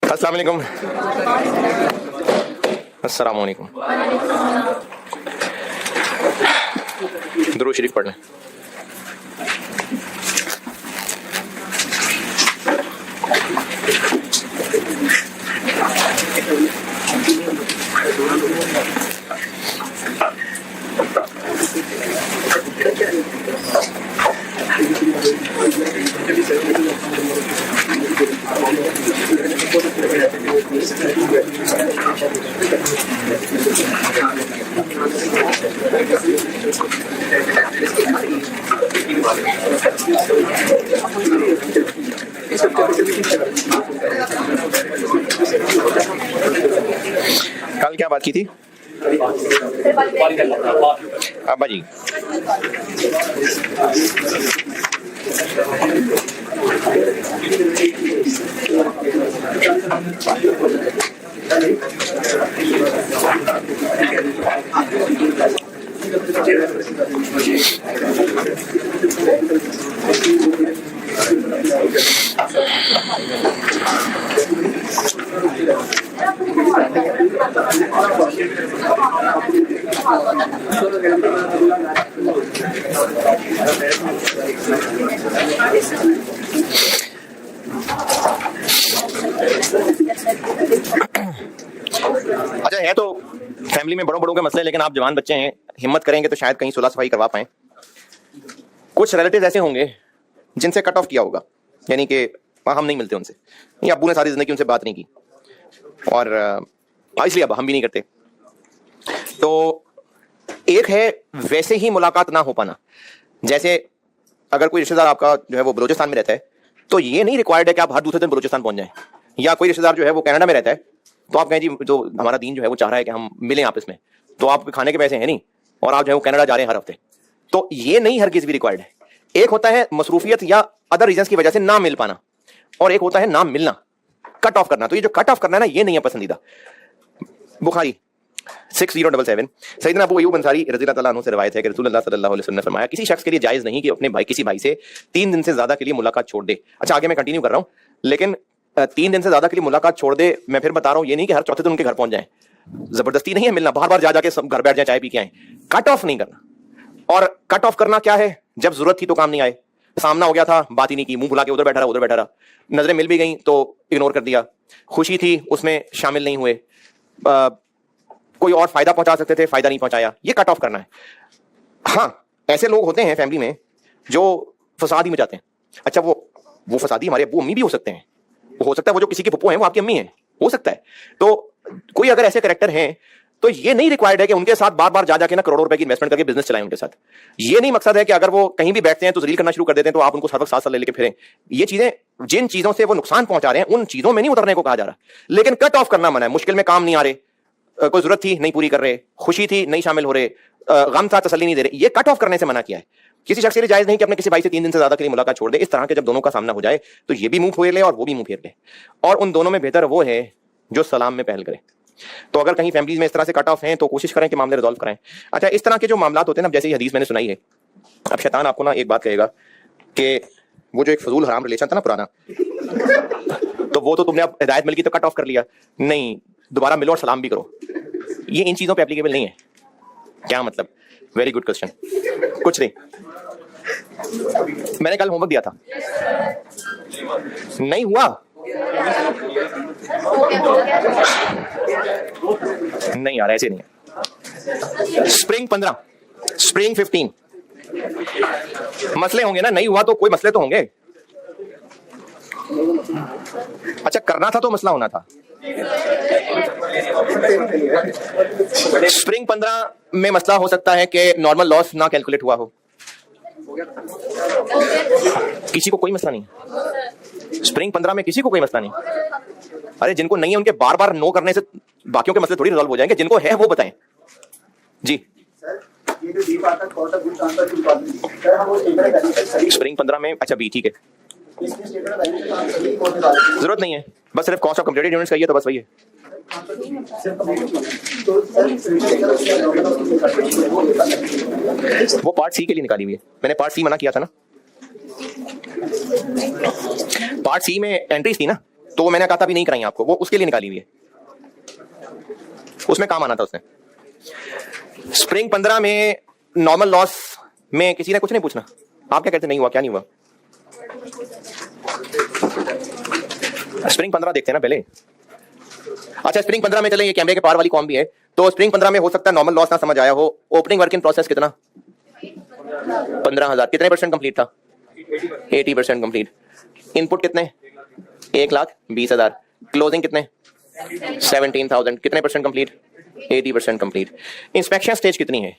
अस्सलाम वालेकुम। अस्सलाम वालेकुम। दुरूद शरीफ पढ़ लें। कल क्या बात की थी अब्बा जी? अच्छा, है तो फैमिली में बड़ों बड़ों के मसले, लेकिन आप जवान बच्चे हैं, हिम्मत करेंगे तो शायद कहीं सुलह सफाई करवा पाएं। कुछ रिलेटिव ऐसे होंगे जिनसे कट ऑफ किया होगा, यानी कि हम नहीं मिलते उनसे, या अब्बू ने सारी जिंदगी उनसे बात नहीं की और इसलिए अब हम भी नहीं करते। तो एक है वैसे ही मुलाकात ना हो पाना। जैसे अगर कोई रिश्तेदार आपका जो है वो बलूचिस्तान में रहता है, तो ये नहीं रिक्वायर्ड है कि आप हर दूसरे दिन बलूचिस्तान पहुंच जाएं। या कोई रिश्तेदार जो है वो कनाडा में रहता है, तो आप कहें जी जो हमारा दीन जो है वो चाह रहा है कि हम मिलें आपस में, तो आपके खाने के पैसे हैं नहीं और आप जो है वो कनाडा जा रहे हैं हर हफ्ते, तो ये नहीं हर किसी भी रिक्वायर्ड है। एक होता है मसरूफियत या अदर रीजंस की वजह से ना मिल पाना, और एक होता है ना मिलना, कट ऑफ करना। तो ये जो कट ऑफ करना है ना, ये नहीं है पसंदीदा। बुखारी 6077 सैयदना अबू अय्यूब अंसारी रज़ी अल्लाह अन्हु से रिवायत है कि रसूलुल्लाह सल्लल्लाहु अलैहि वसल्लम ने फरमाया, किसी शख्स के लिए जायज नहीं कि अपने किसी भाई से 3 दिन से ज्यादा के लिए मुलाकात छोड़ दे। अच्छा, आगे मैं कंटिन्यू कर रहा हूं, लेकिन 3 दिन से ज्यादा के लिए मुलाकात छोड़ दे, मैं फिर बता रहा हूं, ये नहीं कि हर चौथे दिन उनके घर पहुंच जाए, जबरदस्ती नहीं है मिलना, बार बार जा जाके सब घर बैठ जाए, चाय पी के आए। कट ऑफ नहीं करना। और कट ऑफ करना क्या है? जब जरूरत थी तो काम नहीं आए, सामना हो गया था, बात ही नहीं की, मुंह भुला के उधर बैठा रहा, नजरें मिल भी गई तो इग्नोर कर दिया, खुशी थी उसमें शामिल नहीं हुए, कोई और फायदा पहुंचा सकते थे, फायदा नहीं पहुंचाया, ये कट ऑफ करना है। हाँ, ऐसे लोग होते हैं फैमिली में जो फसाद ही मचाते हैं। अच्छा, वो फसादी हमारे अब्बू अम्मी भी हो सकते हैं, हो सकता है वो जो किसी के पप्पू हैं वो आपकी अम्मी हैं, हो सकता है। तो कोई अगर ऐसे कैरेक्टर हैं, तो ये नहीं रिक्वायर्ड है कि उनके साथ बार बार जा जाके ना करोड़ों रुपए की इन्वेस्टमेंट करके बिजनेस चलाएं उनके साथ। ये नहीं मकसद है कि अगर वो कहीं भी बैठते हैं तो जलील करना शुरू कर देते हैं, तो आप उनको हर वक्त साथ साथ लेके फिरें। ये चीजें, जिन चीजों से वो नुकसान पहुंचा रहे हैं, उन चीजों में नहीं उतरने को कहा जा रहा, लेकिन कट ऑफ करना मना है। मुश्किल में काम नहीं आ रहे, कोई जरूरत थी नहीं पूरी कर रहे, खुशी थी नहीं शामिल हो रहे, गम था तसल्ली नहीं दे रहे, ये कट ऑफ करने से मना किया है। किसी शख्स के लिए जायज नहीं कि अपने किसी भाई से 3 दिन से ज्यादा के लिए मुलाकात छोड़ दे। इस तरह के जब दोनों का सामना हो जाए तो ये भी मुंह फेर ले और वो भी मुंह फेर ले, और उन दोनों में बेहतर वो है जो सलाम में पहल करे। तो अगर कहीं फैमिलीज में इस तरह से कट ऑफ हैं तो कोशिश करें कि मामले रिजॉल्व कराएं। अच्छा, इस तरह के जो मामला होते हैं ना, जैसे ये हदीस मैंने सुनाई है, अब शैतान आपको ना एक बात कहेगा कि वो जो एक फजूल हराम रिलेशन था ना पुराना, तो वो तो तुमने अब हिदायत मिल गई तो कट ऑफ कर लिया, नहीं दोबारा मिलो और सलाम भी करो। ये इन चीजों पे एप्लीकेबल नहीं है। क्या मतलब? Very good question. कुछ नहीं, मैंने कल होमवर्क दिया था, नहीं हुआ, नहीं यार ऐसे नहीं है। स्प्रिंग 15, स्प्रिंग 15 मसले होंगे ना, नहीं हुआ तो कोई मसले तो होंगे। अच्छा, करना था तो मसला होना था। स्प्रिंग 15 में मसला हो सकता है कि नॉर्मल लॉस ना कैलकुलेट हुआ हो, किसी को कोई मसला नहीं। स्प्रिंग 15 में किसी को कोई मसला नहीं। अरे जिनको नहीं है उनके बार बार नो करने से बाकियों के मसले थोड़ी रिजॉल्व हो जाएंगे, जिनको है वो बताएं जी। स्प्रिंग 15 में अच्छा बी, ठीक है, जरूरत नहीं है, बस सिर्फ कॉस्ट ऑफ कंप्लीटेड यूनिट्स का ही है, तो बस वही है। वो पार्ट सी के लिए निकाली हुई है, मैंने पार्ट सी मना किया था ना। पार्ट सी में एंट्रीज थी ना, तो मैंने कहा था अभी नहीं कराई आपको, वो उसके लिए निकाली हुई है, उसमें काम आना था उसने। स्प्रिंग 15 में नॉर्मल लॉस में किसी ने कुछ नहीं पूछना, आप क्या कहते नहीं हुआ, क्या नहीं हुआ? स्प्रिंग 15 देखते हैं ना पहले। अच्छा स्प्रिंग 15 में चले, ये कैमरे के पार वाली कॉम भी है, तो स्प्रिंग 15 में हो सकता है नॉर्मल लॉस ना समझ आया हो। ओपनिंग वर्क इन प्रोसेस कितना? 15,000। कितने परसेंट कंप्लीट था? 80% कंप्लीट। इनपुट कितने? 1,20,000। क्लोजिंग कितने? 17,000। कितने percent complete? 80% complete. Inspection stage कितनी है?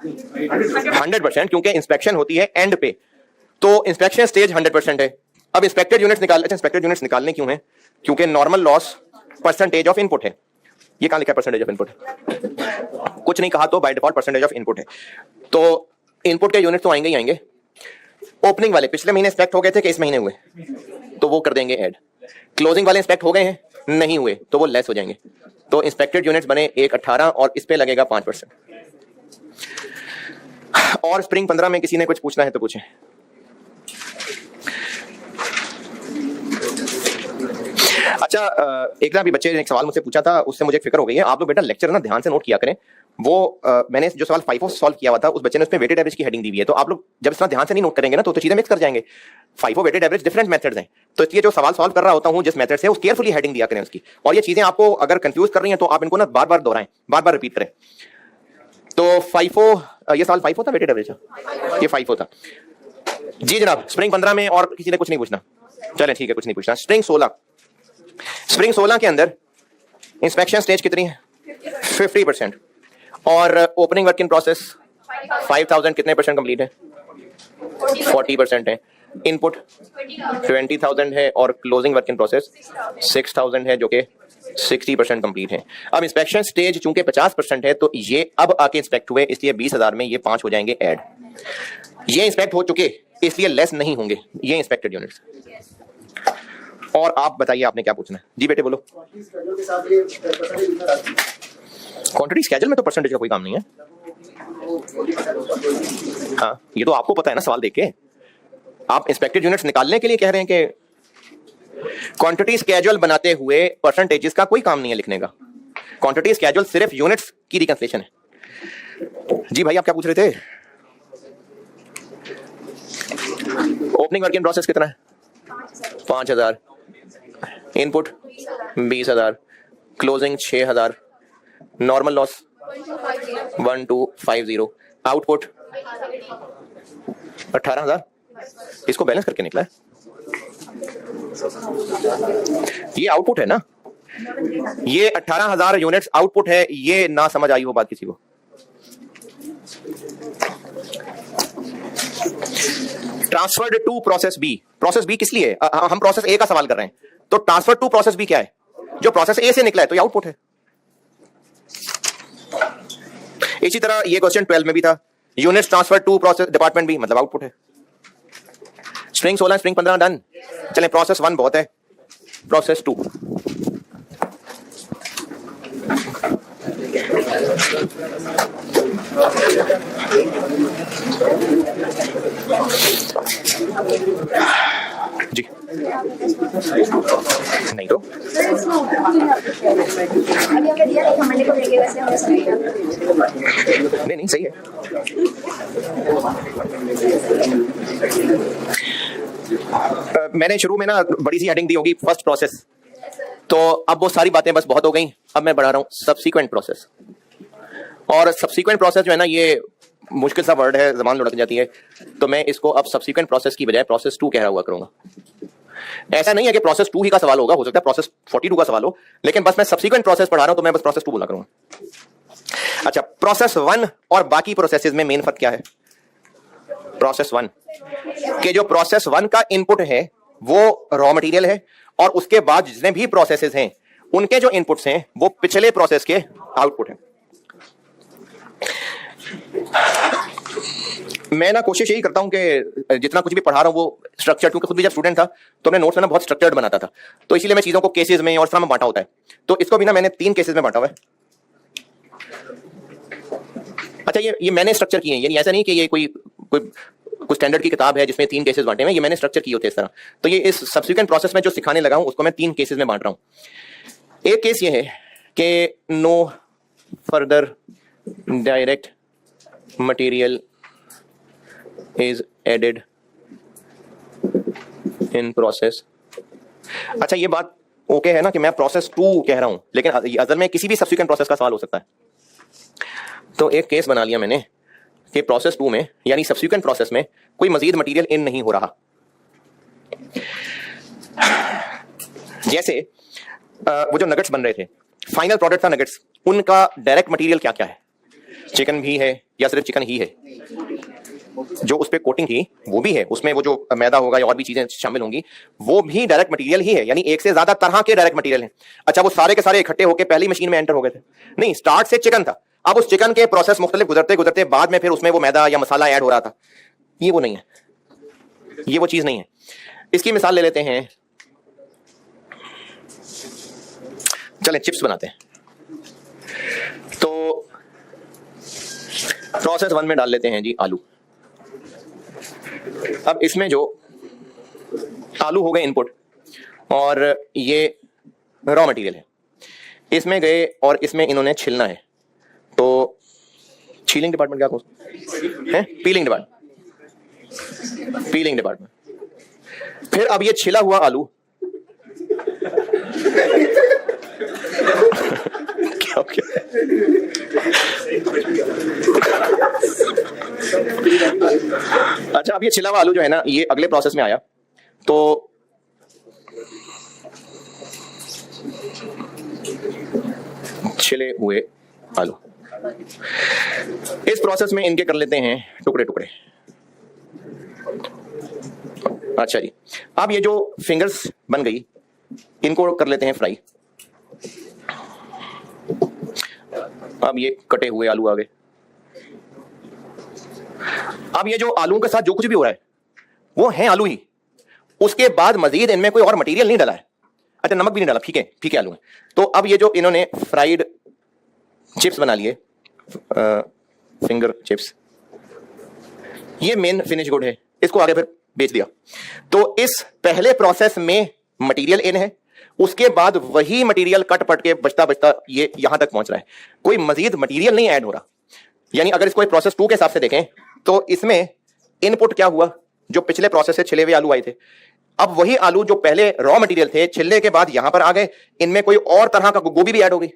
100%, क्योंकि इंस्पेक्शन होती है एंड पे, तो इंस्पेक्शन स्टेज 100% है। अब इंस्पेक्टेड यूनिट्स निकाल, अच्छा इंस्पेक्टेड यूनिट्स निकालने क्यों है? क्योंकि normal loss percentage of input है। ये कहां लिखा है परसेंटेज ऑफ इनपुट? कुछ नहीं कहा तो by default percentage of input है। तो इनपुट के यूनिट तो आएंगे ही आएंगे। ओपनिंग वाले पिछले महीने इंस्पेक्ट हो गए थे कि इस महीने हुए, तो वो कर देंगे ऐड। क्लोजिंग वाले इंस्पेक्ट हो गए हैं, नहीं हुए, तो वो लेस हो जाएंगे। तो इंस्पेक्टेड यूनिट्स बने 1,18 और इस पे लगेगा 5%। और स्प्रिंग 15 में किसी ने कुछ पूछना है तो पूछें। अच्छा एक ना अभी बच्चे ने एक सवाल मुझसे पूछा था, उससे मुझे फिक्र हो गई है। आप लोग बेटा लेक्चर ना ध्यान से नोट किया करें। वो मैंने जो सवाल 5 सॉल्व किया हुआ था, उस बच्चे ने उसमें वेटेड एवरेज की हेडिंग दी हुई है, तो आप लोग जब इतना ध्यान से नहीं नोट करेंगे ना तो चीजें मिक्स कर जाएंगे। 5 वेटेड एवरेज डिफरेंट मेथड्स हैं, तो इसलिए जो सवाल सॉल्व कर रहा होता हूं जिस मेथड से, उस केयरफुली हेडिंग दिया करें उसकी। और ये चीजें आपको अगर कंफ्यूज कर रही हैं तो आप इनको ना बार बार दोहराएं, बार बार रिपीट करें। तो 5 ये सवाल 5 था वेटेड एवरेज, ये 5 था जी जनाब। स्प्रिंग 15 में और किसी ने कुछ नहीं पूछना? चले ठीक है, कुछ नहीं पूछना। स्प्रिंग 16 के अंदर इंस्पेक्शन स्टेज कितनी है? 50%। और ओपनिंग वर्क इन प्रोसेस 5,000 कितने परसेंट कंप्लीट है? 40% है। इनपुट 20,000 है और क्लोजिंग वर्क इन प्रोसेस 6,000 है, जो कि 60% कंप्लीट है। अब इंस्पेक्शन स्टेज चूंकि 50% है, तो ये अब आके इंस्पेक्ट हुए, इसलिए 20,000 में ये 5 हो जाएंगे ऐड। ये इंस्पेक्ट हो चुके, इसलिए लेस नहीं होंगे ये इंस्पेक्टेड यूनिट्स। और आप बताइए आपने क्या पूछना है? जी बेटे बोलो। क्वांटिटी स्केड्यूल में तो परसेंटेज का कोई काम नहीं है। हाँ ये तो आपको पता है ना सवाल देख के। आप इंस्पेक्टेड यूनिट्स निकालने के लिए कह रहे हैं कि क्वांटिटी स्केड्यूल बनाते हुए परसेंटेजेस का कोई काम नहीं है लिखने का। क्वांटिटी स्केड्यूल सिर्फ यूनिट्स की रिकंसिलेशन है। जी भाई आप क्या पूछ रहे थे? ओपनिंग वर्क इन प्रोसेस कितना है? 5,000। Input 20,000। Closing 6,000। Normal loss 1,250। Output 18,000। इसको बैलेंस करके निकला है, ये आउटपुट है ना, ये 18,000 यूनिट्स आउटपुट है। ये ना समझ आई हो बात किसी को? Transferred to process B. Process B किस लिए? हम प्रोसेस ए का सवाल कर रहे हैं, तो ट्रांसफर टू प्रोसेस बी क्या है? जो प्रोसेस ए से निकला है, तो ये आउटपुट है। इसी तरह ये क्वेश्चन 12 में भी था, units transfer to process department B, मतलब आउटपुट है। Spring 16 spring 15 done. चलें प्रोसेस 1 बहुत है, प्रोसेस 2। जी नहीं तो नहीं सही है। मैंने शुरू में ना बड़ी सी हेडिंग दी होगी फर्स्ट प्रोसेस, तो अब वो सारी बातें बस बहुत हो गई। अब मैं बढ़ा रहा हूं सब्सीक्वेंट प्रोसेस। और सब्सीक्वेंट प्रोसेस जो है ना, ये मुश्किल सा वर्ड है, जबान लुढ़क जाती है, तो मैं इसको अब सब्सीक्वेंट प्रोसेस की बजाय प्रोसेस 2 कह रहा हुआ करूंगा। ऐसा नहीं है कि प्रोसेस 2 ही का सवाल होगा, हो सकता है प्रोसेस 42 का सवाल हो, लेकिन बस मैं सब्सीक्वेंट प्रोसेस पढ़ा रहा हूं तो मैं बस प्रोसेस 2 बोला करूंगा। अच्छा प्रोसेस 1 और बाकी प्रोसेसेस में मेन फर्क क्या है? प्रोसेस 1 के जो प्रोसेस 1 का इनपुट है वो रॉ मटेरियल है, और उसके बाद जितने भी प्रोसेसेस हैं उनके जो इनपुट्स हैं वो पिछले प्रोसेस के आउटपुट हैं। मैं ना कोशिश यही करता हूं कि जितना कुछ भी पढ़ा रहा हूं वो स्ट्रक्चर, क्योंकि खुद भी जब स्टूडेंट था तो मैं नोट्स में ना बहुत स्ट्रक्चर्ड बनाता था, तो इसीलिए मैं चीजों को केसेस में और में बांटा होता है। तो इसको भी ना मैंने 3 केसेस में बांटा हुआ है। अच्छा ये मैंने स्ट्रक्चर किए हैं, यानी ऐसा नहीं कि ये कोई कुछ स्टैंडर्ड की किताब है जिसमें 3 केसेस बांटे हुए हैं, ये मैंने स्ट्रक्चर किए होते हैं इस तरह। तो ये इस सब्सिक्वेंट प्रोसेस में जो सिखाने लगा हूं उसको मैं 3 केसेस में बांट रहा हूं। एक केस ये है कि no further direct material is added in process. अच्छा, ये बात ओके है ना कि मैं प्रोसेस 2 कह रहा हूं, लेकिन असल में किसी भी सब्सिक्वेंट प्रोसेस का सवाल हो सकता है। तो एक केस बना लिया मैंने कि प्रोसेस 2 में यानी सब्सिक्वेंट प्रोसेस में कोई मजीद मटेरियल इन नहीं हो रहा। जैसे वो जो नगेट्स बन रहे थे, फाइनल प्रोडक्ट था नगेट्स, उनका डायरेक्ट मटेरियल क्या क्या है? चिकन भी है या सिर्फ चिकन ही है? जो उस पे कोटिंग थी वो भी है, उसमें वो जो मैदा होगा या और भी चीजें शामिल होंगी वो भी डायरेक्ट मटेरियल ही है, यानी एक से ज्यादा तरह के डायरेक्ट मटेरियल हैं। अच्छा, वो सारे के सारे इकट्ठे होकर पहली मशीन में एंटर हो गए थे? नहीं, स्टार्ट से चिकन था, अब उस चिकन के प्रोसेस मुख्तलिफ गुजरते गुजरते बाद में फिर उसमें वो मैदा या मसाला ऐड हो रहा था। ये वो नहीं है, ये वो चीज नहीं है। इसकी मिसाल ले लेते हैं, चलें चिप्स बनाते हैं। तो प्रोसेस 1 में डाल लेते हैं जी आलू। अब इसमें जो आलू हो गए इनपुट और ये रॉ मटेरियल है, इसमें गए और इसमें इन्होंने छिलना है। तो छीलिंग डिपार्टमेंट क्या है? Piling department, piling department. फिर अब ये छिला हुआ आलू क्या क्या अच्छा, अब ये छिला हुआ आलू जो है ना, ये अगले प्रोसेस में आया। तो छिले हुए आलू इस प्रोसेस में इनके कर लेते हैं टुकड़े टुकड़े। अच्छा जी, अब ये जो फिंगर्स बन गई इनको कर लेते हैं फ्राई। अब ये कटे हुए आलू आ गए। अब ये जो आलू के साथ जो कुछ भी हो रहा है वो है आलू ही, उसके बाद मजीद इनमें कोई और मटेरियल नहीं डाला है। अच्छा, नमक भी नहीं डाला, फीके फीके आलू है। तो अब ये जो इन्होंने फ्राइड चिप्स बना लिए, फिंगर चिप्स, ये मेन फिनिश गुड है, इसको आगे फिर बेच दिया। तो इस पहले प्रोसेस में मटेरियल इन है, उसके बाद वही मटेरियल कट पट के बचता बचता ये यहां तक पहुंच रहा है, कोई मजीद मटेरियल नहीं ऐड हो रहा। यानी अगर इसको प्रोसेस 2 के हिसाब से देखें तो इसमें इनपुट क्या हुआ? जो पिछले प्रोसेस से छिले हुए आलू आए थे, अब वही आलू जो पहले रॉ मटेरियल थे छिलने के बाद यहां पर आ गए, इनमें कोई और तरह का गोभी भी ऐड हो गई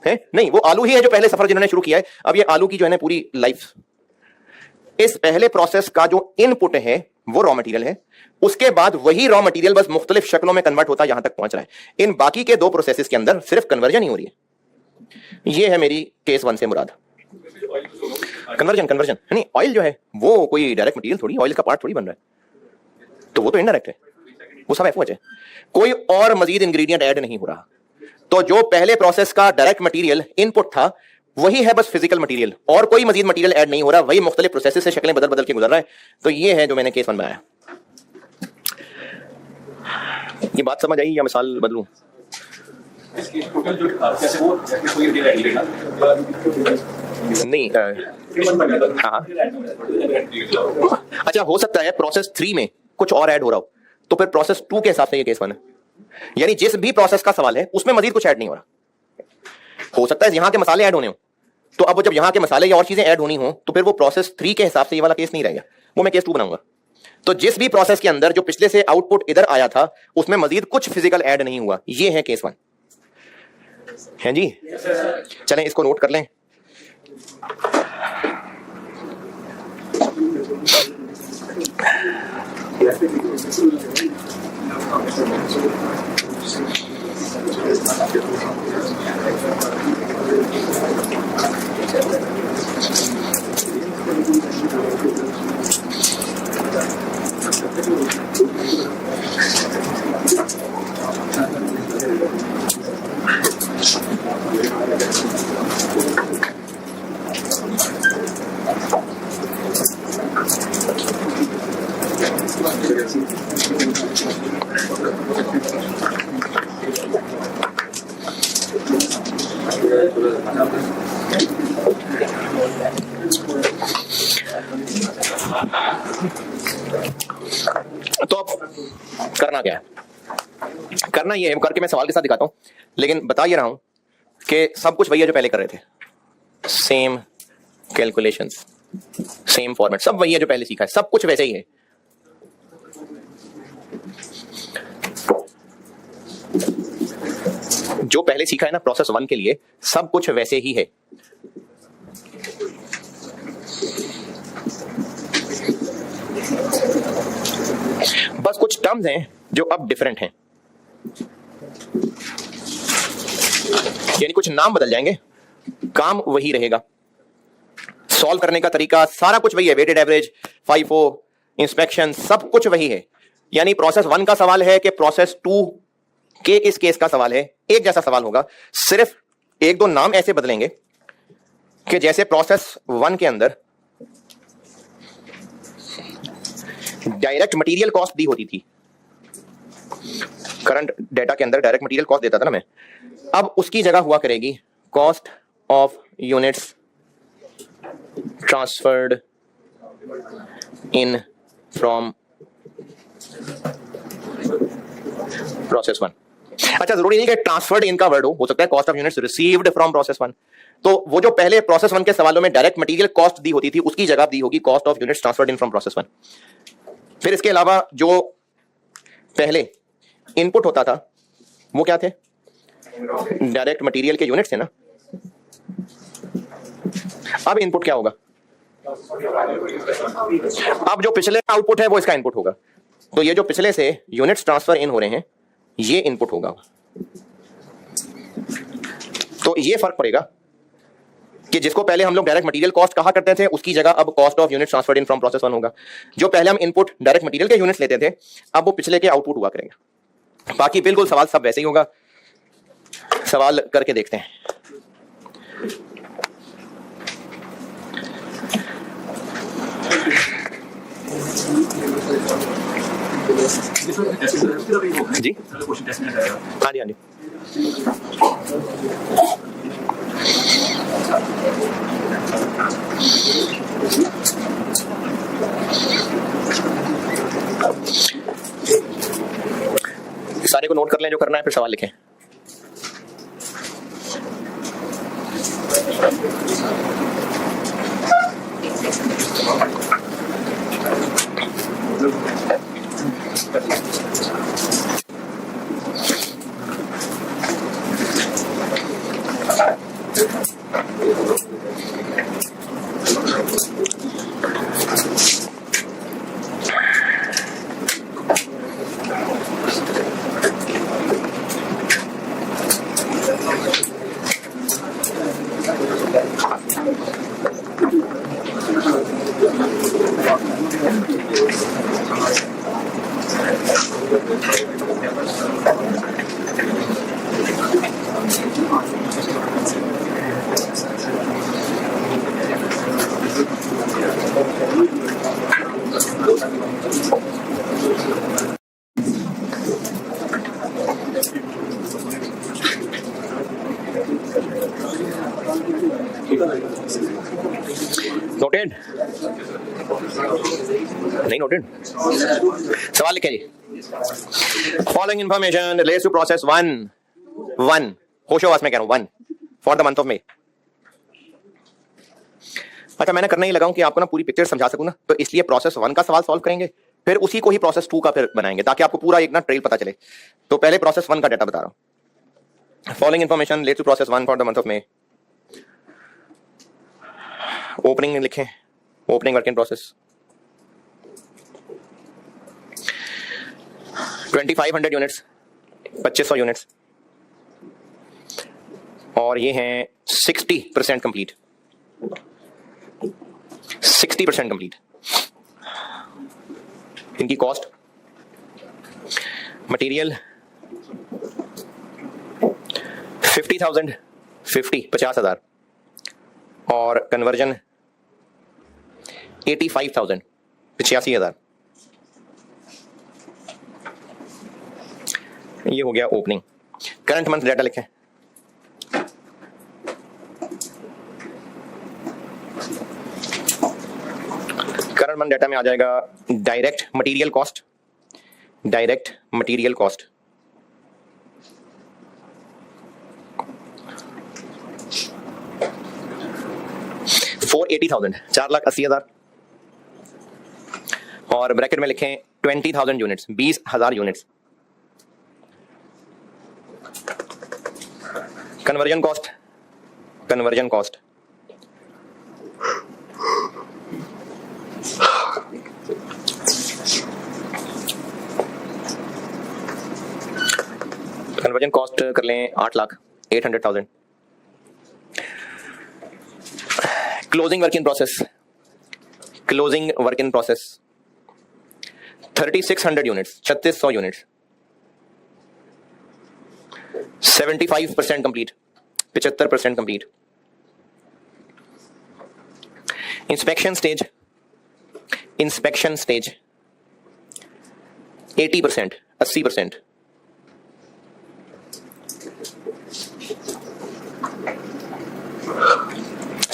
है? नहीं, वो आलू ही है जो पहले सफर जिन्होंने शुरू किया है। अब ये आलू की जो है ना पूरी लाइफ, इस पहले प्रोसेस का जो इनपुट है वो रॉ मटेरियल है, उसके बाद वही रॉ मटेरियल बस मुख्तलिफ शक्लों में कन्वर्ट होता यहां तक पहुंच रहा है। इन बाकी के 2 प्रोसेसेस के अंदर सिर्फ कन्वर्जन ही हो रही है। ये है मेरी केस 1 से मुराद। कन्वर्जन नहीं, ऑयल जो है वो कोई डायरेक्ट मटेरियल थोड़ी, ऑयल का पार्ट थोड़ी बन रहा है, तो वो तो इनडायरेक्ट है, वो सब एफओएच है, कोई और मजीद इंग्रेडिएंट ऐड नहीं हो रहा। तो जो पहले प्रोसेस का डायरेक्ट मटेरियल इनपुट था वही है बस फिजिकल मटेरियल, और कोई मजीद मटेरियल ऐड नहीं हो रहा, वही मुख्तलिफ प्रोसेस से शक्लें बदल बदल के गुजर रहा है। तो ये है जो मैंने केस 1 में आया। ये बात समझ आई या मिसाल बदलूं? नहीं, हाँ, अच्छा, हो सकता है प्रोसेस 3 में कुछ और ऐड हो रहा हो, तो फिर प्रोसेस 2 के हिसाब से ये केस 1 है। यानी जिस भी प्रोसेस का सवाल है उसमें मजीद कुछ ऐड नहीं हो रहा। हो सकता है यहां के मसाले ऐड होने हो, तो अब जब यहां के मसाले या और चीजें ऐड होनी हो तो फिर वो प्रोसेस 3 के हिसाब से ये वाला केस नहीं रहेगा, वो मैं केस 2 बनाऊंगा। तो जिस भी प्रोसेस के अंदर जो पिछले से आउटपुट इधर आया था उसमें मजीद कुछ फिजिकल ऐड नहीं हुआ, ये है केस 1 है जी। चलें इसको नोट कर लें। तो अब करना क्या है? करना ये है, करके मैं सवाल के साथ दिखाता हूं, लेकिन बता ये रहा हूं कि सब कुछ वही है जो पहले कर रहे थे। सेम कैलकुलेशंस, सेम फॉर्मेट, सब वही है जो पहले सीखा है, सब कुछ वैसे ही है। जो पहले सीखा है ना प्रोसेस 1 के लिए, सब कुछ वैसे ही है। बस कुछ टर्म्स हैं जो अब डिफरेंट हैं, यानी कुछ नाम बदल जाएंगे, काम वही रहेगा, सॉल्व करने का तरीका सारा कुछ वही है। वेटेड एवरेज, FIFO, इंस्पेक्शन, सब कुछ वही है। यानी प्रोसेस 1 का सवाल है कि प्रोसेस 2 के इस केस का सवाल है, एक जैसा सवाल होगा, सिर्फ एक दो नाम ऐसे बदलेंगे कि जैसे प्रोसेस 1 के अंदर डायरेक्ट मटेरियल कॉस्ट दी होती थी, करंट डेटा के अंदर डायरेक्ट मटेरियल कॉस्ट देता था ना मैं, अब उसकी जगह हुआ करेगी cost of units transferred in from process 1। अच्छा, जरूरी नहीं कि ट्रांसफर्ड इन का वर्ड हो सकता है cost of units received from process 1। तो वो जो पहले प्रोसेस 1 के सवालों में डायरेक्ट मटेरियल कॉस्ट दी होती थी, उसकी जगह दी होगी cost of units transferred in from process 1। फिर इसके अलावा जो पहले इनपुट होता था वो क्या थे? डायरेक्ट मटेरियल के यूनिट्स थे ना। अब इनपुट क्या होगा? अब जो पिछले आउटपुट है वो इसका इनपुट होगा। तो ये जो पिछले से यूनिट्स ट्रांसफर इन हो रहे हैं, ये इनपुट होगा। तो ये फर्क पड़ेगा कि जिसको पहले हम लोग डायरेक्ट मटेरियल कॉस्ट कहा करते थे, उसकी जगह अब cost of units transferred in from process 1 होगा। जो पहले हम इनपुट डायरेक्ट मटेरियल के यूनिट्स लेते थे, अब वो पिछले के आउटपुट हुआ करेंगे। बाकी बिल्कुल सवाल सब वैसे ही होगा। सवाल करके देखते हैं। जी हाँ जी, हाँ जी। सारे को नोट कर लें जो करना है, फिर सवाल लिखें। नोटेड? नहीं नोटेड? सवाल लिखे जी। Following information relates to process 1 होशोवास में कह रहा हूं 1 for the month of May. अच्छा, मैंने करना ही लगाऊं कि आपको ना पूरी पिक्चर समझा सकूं ना, तो इसलिए प्रोसेस 1 का सवाल सॉल्व करेंगे, फिर उसी को ही प्रोसेस 2 का फिर बनाएंगे, ताकि आपको पूरा एक ना ट्रेल पता चले। तो पहले प्रोसेस 1 का डेटा बता रहा हूं। Following information relates to process 1 for the month of May. Opening में लिखें, opening work in process 2500 units, 2500 units, और ये हैं 60% कंप्लीट, 60% कंप्लीट। इनकी कॉस्ट मटेरियल 50,000, 50,000 और कन्वर्जन 85,000, 85,000। ये हो गया ओपनिंग। करंट मंथ डाटा लिखें। करंट मंथ डाटा में आ जाएगा direct material cost, direct material cost $480,000, 4,80,000, और ब्रैकेट में लिखें 20,000 units, 20,000 units. Conversion cost, conversion cost conversion cost कर लें 8,08,000। Closing work in process, closing work in process 3,600 units, 3,600 units, 75% complete, 75% complete. Inspection stage, inspection stage 80%, 80%।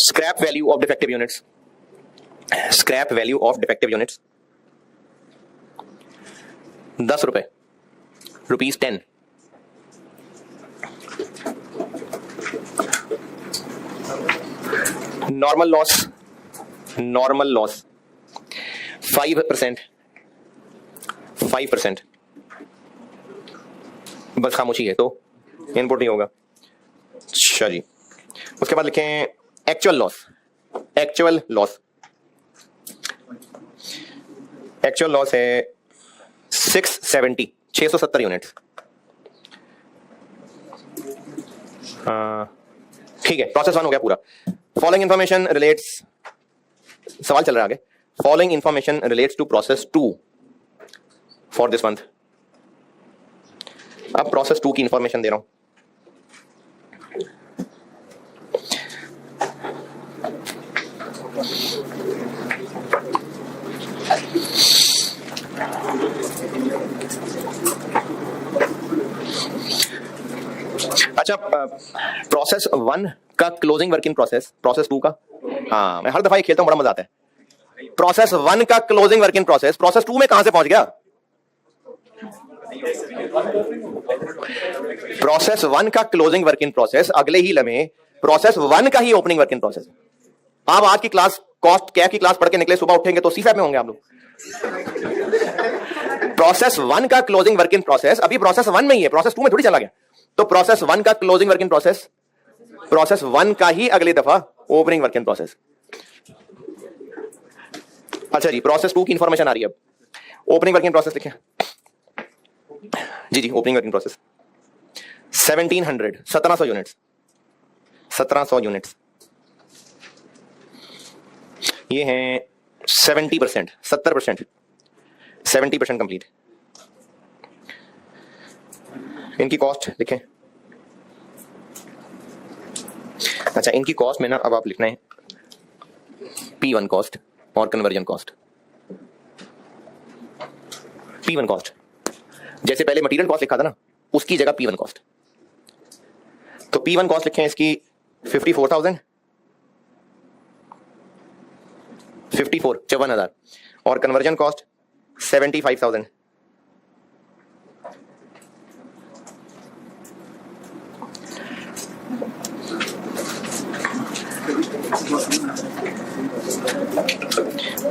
Scrap value of defective units, scrap value of defective units ₹10, ₹10। Normal loss, normal loss 5%, 5%। बस खामोशी है तो input नहीं होगा। अच्छा जी, उसके बाद लिखें actual loss, actual loss, actual loss है 670, 670 यूनिट्स। ठीक है, प्रोसेस 1 हो गया पूरा। फॉलोइंग इंफॉर्मेशन रिलेट्स, सवाल चल रहा है आगे, following information relates to process 2 for this month. अब प्रोसेस 2 की इंफॉर्मेशन दे रहा हूं। अच्छा, प्रोसेस 1 का closing work in process, process 2 का, हाँ मैं हर दफा ये खेलता हूं, बड़ा मजा आता है। प्रोसेस 1 का closing work in process process 2 में कहां से पहुंच गया? प्रोसेस 1 का क्लोजिंग वर्क इन प्रोसेस अगले ही लम्हे प्रोसेस 1 का ही ओपनिंग वर्क इन प्रोसेस। आप आज की क्लास कॉस्ट कैप की क्लास पढ़ के निकले, सुबह उठेंगे तो सीफैप में होंगे आप लोग। प्रोसेस 1 का क्लोजिंग वर्क इन प्रोसेस अभी प्रोसेस 1 में ही है, प्रोसेस 2 में थोड़ी चला गया। तो प्रोसेस 1 का closing work in process process 1 का ही अगली दफा ओपनिंग वर्क इन प्रोसेस। अच्छा जी, प्रोसेस 2 की इंफॉर्मेशन आ रही है। अब ओपनिंग वर्क इन प्रोसेस लिखें जी, opening work in process 1700, 1700 units, 1700 units. ये हैं 70%, 70%, 70% कंप्लीट। इनकी कॉस्ट लिखें। अच्छा, इनकी कॉस्ट में ना अब आप लिखना है P1 कॉस्ट और कन्वर्जन कॉस्ट। P1 कॉस्ट जैसे पहले मटेरियल कॉस्ट लिखा था ना, उसकी जगह P1 कॉस्ट। तो P1 कॉस्ट लिखें इसकी 54,000, 54,000, और conversion cost 75,000।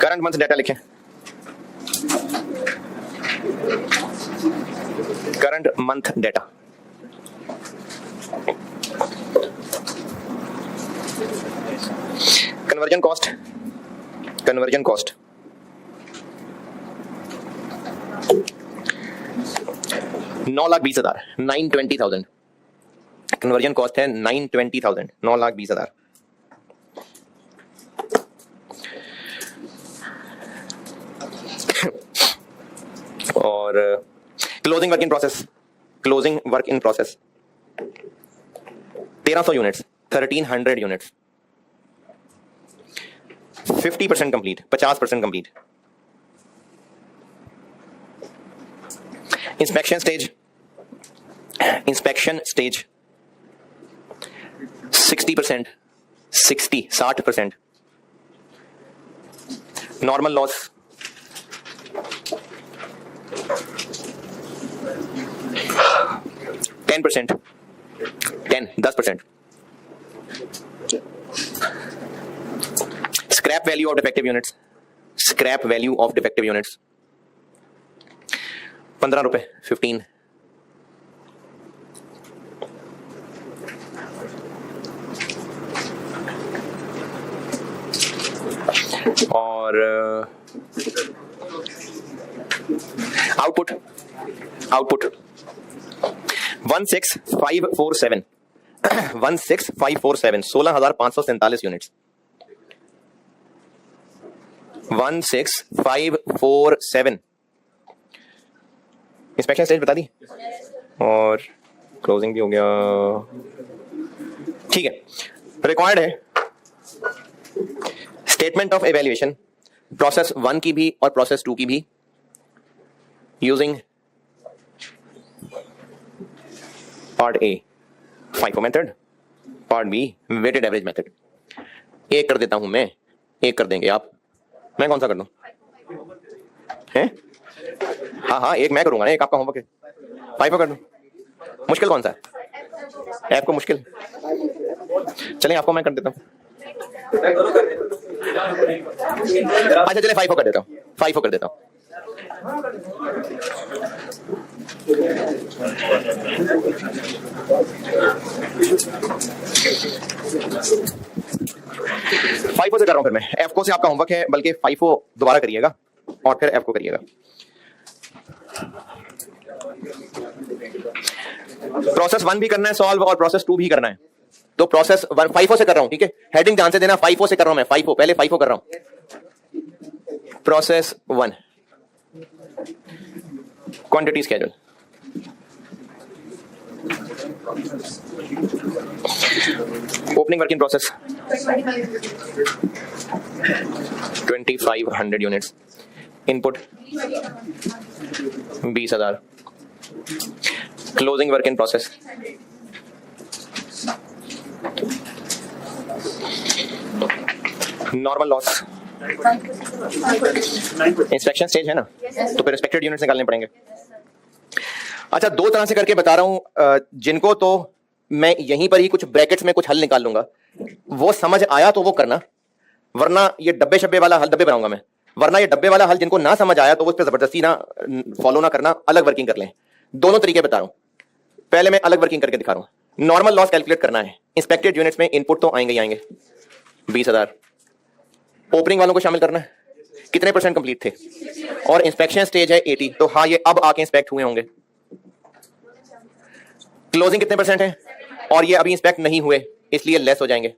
Current month data लिखें, current month data. Conversion cost, conversion cost 9,20,000, 920,000। Conversion cost है 920,000, 9,20,000। और closing work in process, closing work in process 1,300 units, 1,300 units, 50% complete, 50% complete. Inspection stage, inspection stage 60%, 60%। Normal loss 10%, 10%. Scrap value of defective units. Scrap value of defective units. 15 रुपए, 15. और output 16547 16547 16,547 units 16547 inspection stage बता दी और closing भी हो गया। ठीक है, required है स्टेटमेंट ऑफ एवेल्युएशन प्रोसेस 1 की भी और प्रोसेस 2 की भी using part A FIFO method, part B weighted average method. एक कर देता हूं मैं, एक कर देंगे आप, मैं कौन सा कर दूं? हैं? हाँ एक मैं करूंगा ना, एक आपका होमवर्क है। FIFO कर दूं? मुश्किल कौन सा है? ऐप को मुश्किल? चलें आपको मैं कर देता हूं। अच्छा चले FIFO कर देता हूं, FIFO कर देता हूं। FIFO से कर रहा हूं फिर मैं, FCO से आपका होमवर्क है, बल्कि FIFO दोबारा करिएगा और फिर FCO करिएगा। प्रोसेस 1 भी करना है सॉल्व और प्रोसेस 2 भी करना है। तो प्रोसेस 1 FIFO से कर रहा हूं, ठीक है, हेडिंग ध्यान से देना, FIFO से कर रहा हूं मैं, FIFO पहले FIFO कर रहा हूं। Process 1 quantity schedule, opening work in process 2500 units, input 20,000, closing work in process normal loss, inspection stage है ना, तो फिर रिस्पेक्टेड यूनिट्स निकालने पड़ेंगे। अच्छा, दो तरह से करके बता रहा हूं, जिनको तो मैं यहीं पर ही कुछ ब्रैकेट्स में कुछ हल निकाल लूंगा, वो समझ आया तो वो करना, वरना ये डब्बे शब्बे वाला हल, डब्बे बनाऊंगा मैं, वरना ये डब्बे वाला हल जिनको ना समझ आया तो वो उस पर जबरदस्ती ना फॉलो ना करना, अलग वर्किंग कर लें। दोनों तरीके बता रहा हूं, पहले मैं अलग वर्किंग करके दिखा रहा हूं। नॉर्मल लॉस कैलकुलेट करना है, इंस्पेक्टेड यूनिट्स में इनपुट तो आएंगे ही आएंगे 20,000, ओपनिंग वालों को शामिल करना है, कितने % कंप्लीट थे, और इंस्पेक्शन स्टेज है 80, तो हाँ ये अब आके इंस्पेक्ट हुए होंगे। क्लोजिंग कितने % है, और ये अभी इंस्पेक्ट नहीं हुए, इसलिए लेस हो जाएंगे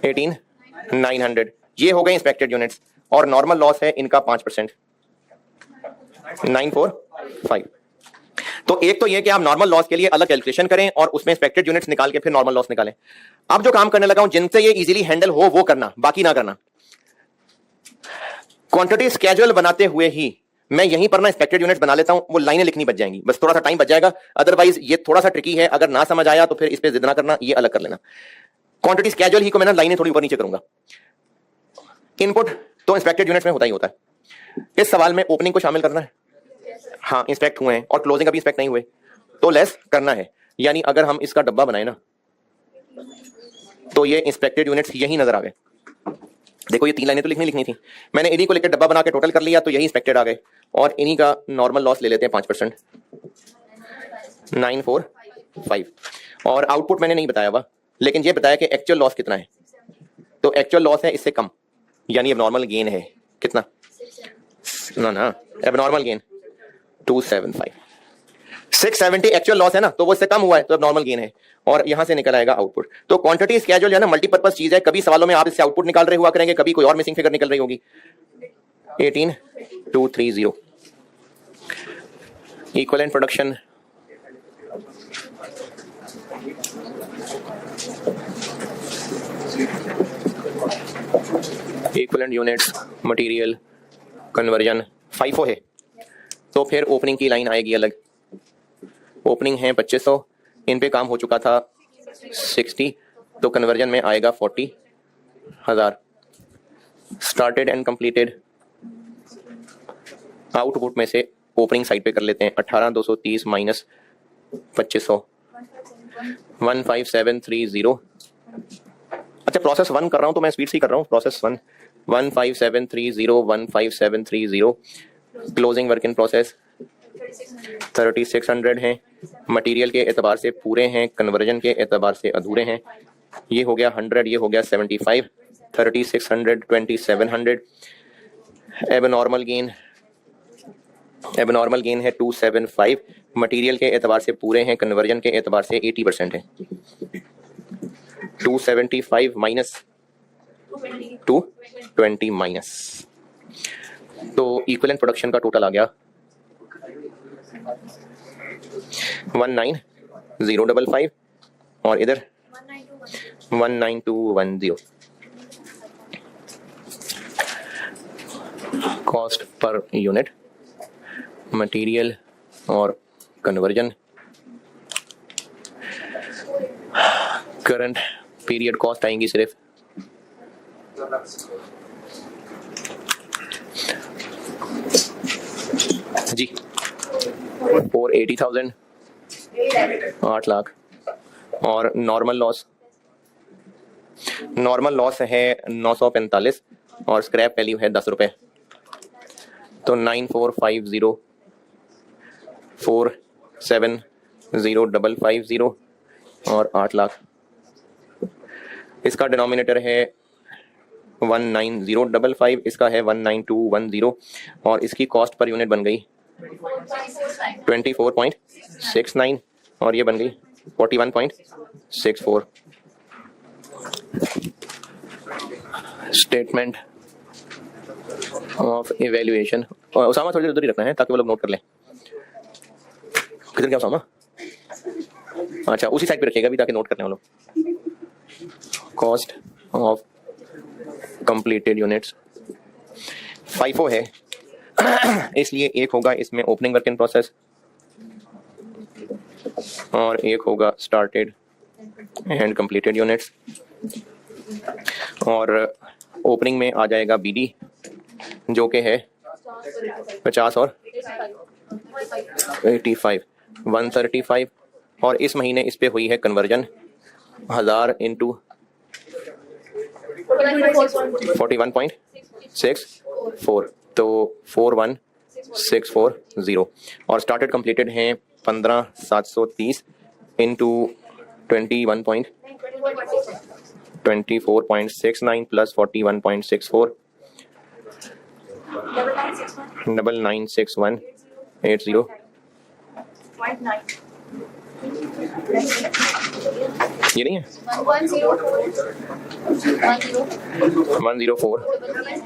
18,900। ये हो गए इंस्पेक्टेड यूनिट्स, और नॉर्मल लॉस है इनका 5%, 945। तो एक तो ये कि आप नॉर्मल लॉस के लिए अलग कैलकुलेशन करें और उसमें इंस्पेक्टेड यूनिट्स निकाल के फिर नॉर्मल लॉस निकालें। अब जो काम करने लगा हूं, जिनसे ये इजीली हैंडल हो वो करना, बाकी ना करना। क्वांटिटी स्केड्यूल बनाते हुए ही मैं यहीं पर ना इंस्पेक्टेड यूनिट्स बना लेता हूं, वो लाइनें लिखनी बच जाएंगी, बस थोड़ा सा टाइम बच जाएगा। अदरवाइज ये थोड़ा सा ट्रिकी है, अगर ना समझ आया तो फिर इस पे जिद ना करना, ये अलग कर लेना। क्वांटिटी स्केड्यूल ही को मैं ना लाइनें थोड़ी ऊपर नीचे करूंगा। इनपुट तो इंस्पेक्टेड यूनिट्स में होता ही होता है। इस सवाल में ओपनिंग को शामिल करना है, हाँ इंस्पेक्ट हुए हैं, और क्लोजिंग अभी इंस्पेक्ट नहीं हुए, तो लेस करना है। यानी अगर हम इसका डब्बा बनाए ना, तो ये इंस्पेक्टेड यूनिट्स यही नजर आ गए। देखो ये 3 लाइनें तो लिखनी थी, मैंने इन्हीं को लेकर डब्बा बना के टोटल कर लिया, तो यही इंस्पेक्टेड आ गए, और इन्हीं का नॉर्मल लॉस ले लेते हैं 5%, 945। और आउटपुट मैंने नहीं बताया हुआ, लेकिन ये बताया कि एक्चुअल लॉस कितना है, तो एक्चुअल लॉस है इससे कम, यानी एबनॉर्मल गेन है कितना, ना एबनॉर्मल गेन 275, 670 एक्चुअल लॉस है ना, तो वो इससे कम हुआ है, तो एबनॉर्मल गेन है, और यहां से निकल आएगा आउटपुट। तो क्वांटिटी स्केड्यूल है ना, मल्टीपर्पज चीज है, कभी सवालों में आप इससे आउटपुट निकाल रहे हुआ करेंगे, कभी कोई और मिसिंग फिगर निकल रही होगी। 18230 equivalent production, equivalent units, material, conversion, FIFO है, तो फिर ओपनिंग की लाइन आएगी अलग। ओपनिंग है 2500, इन पे काम हो चुका था 60, तो कन्वर्जन में आएगा 40, 1000 स्टार्टेड एंड कंप्लीटेड। आउटपुट में से ओपनिंग साइड पे कर लेते हैं 18230 माइनस 2500 15730। अच्छा प्रोसेस 1 कर रहा हूँ तो मैं स्पीड से ही कर रहा हूँ। Process 1 15730 15730। Closing work in process 3600 हैं। मटेरियल के एतबार से पूरे हैं, कन्वर्जन के एतबार से अधूरे हैं। ये हो गया 100, ये हो गया 75, 3600 2700। एबनॉर्मल गेन है 275। मटेरियल के एतबार से पूरे हैं, कन्वर्जन के एतबार से 80% है। 275 माइनस 220 माइनस, तो इक्विवेलेंट प्रोडक्शन का टोटल आ गया 19055 और इधर 19210। कॉस्ट पर यूनिट मटेरियल और कन्वर्जन। करंट पीरियड कॉस्ट आएंगी सिर्फ जी 480,000 8 लाख। और नॉर्मल लॉस है 945 और स्क्रैप वैल्यू है 10 रुपए, तो 9450 470,550 और 8 लाख। इसका डिनोमिनेटर है 19055, इसका है 19210 और इसकी कॉस्ट पर यूनिट बन गई 24.69 और ये बन गई 41.64। Statement of evaluation. उसामा थोड़ी देर उधर ही रखना है ताकि वो लोग नोट कर लें। किधर क्या उसामा? अच्छा उसी साइड पे रखिएगा भी ताकि नोट कर लें वो लोग। Cost of completed units FIFO है इसलिए एक होगा इसमें ओपनिंग वर्क इन प्रोसेस और एक होगा स्टार्टेड एंड कंप्लीटेड यूनिट्स। और ओपनिंग में आ जाएगा BD जो कि है 50 और 85 135 और इस महीने इस पे हुई है कन्वर्जन 1000 इंटू 41.64 तो 41640 और स्टार्टेड कंप्लीटेड हैं 15730 इंटू 24.69 प्लस 41.64 996180 ये नहीं है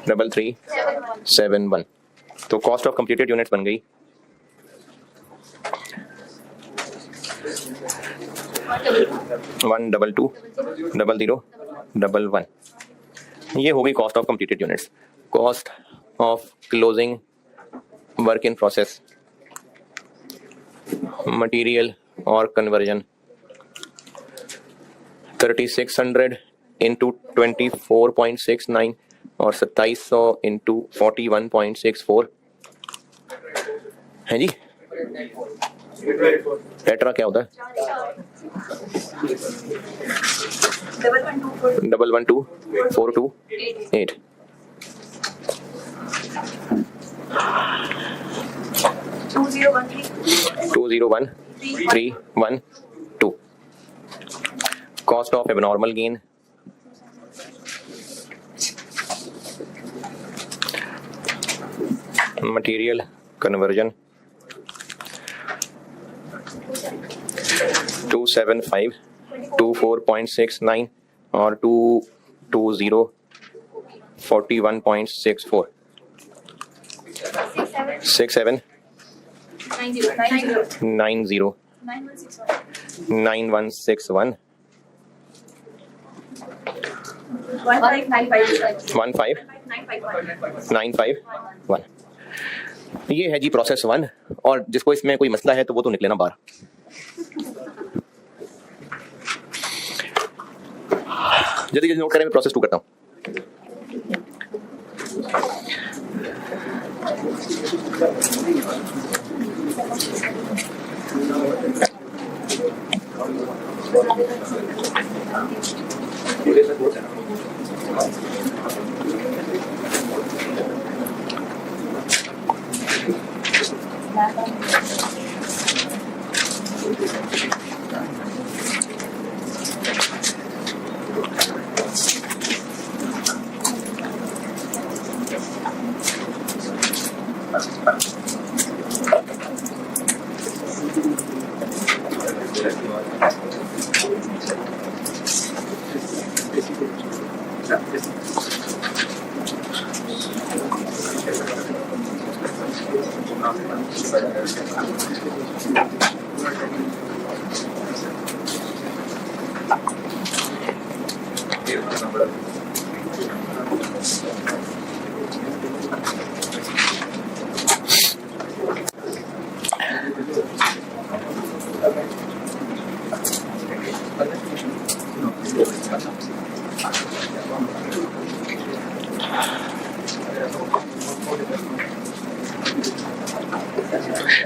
1043371। तो कॉस्ट ऑफ कंप्लीटेड यूनिट्स बन गई 1220011। ये हो गई cost of completed units. Cost of closing work in process material और कन्वर्जन 3600 इंटू 24.69 और 2700 इंटू 41.64 है जी। टेट्रा क्या होता है? 112428 2013312। Cost of abnormal gain material conversion 275 24.69 और 220 41.64 67 90 9161 15951। ये है जी प्रोसेस 1 और जिसको इसमें कोई मसला है तो वो तो निकले ना बाहर। जल्दी जल्दी नोट करें, मैं प्रोसेस 2 करता हूँ।